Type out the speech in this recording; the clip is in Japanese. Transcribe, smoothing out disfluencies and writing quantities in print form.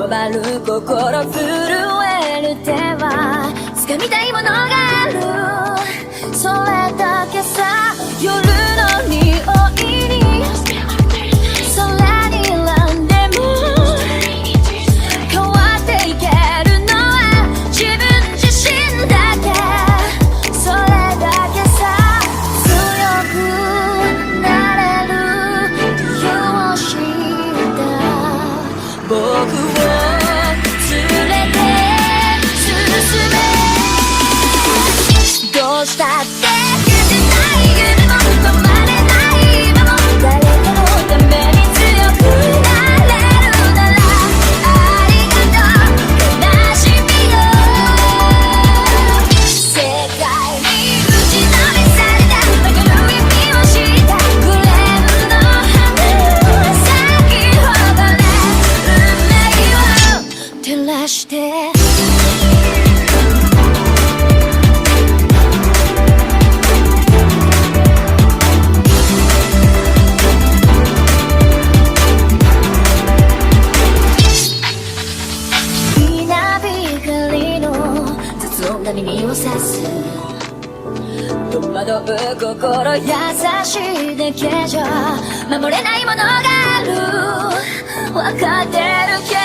回る心震える手は掴みたいものがある、それだけさ。夜の匂いに空に選んでも変わっていけるのは自分自身だけ、それだけさ。強くなれる理由を知った僕を連れて進め、どうしたって夢も止まれない今も誰かのために強くなれるならありがとう悲しみよ、世界に打ちのめされた曲の意味を知ったグレープの花を咲き誇れ運命を照らして耳を刺す戸惑う心優しいだけじゃ守れないものがある、分かってるけど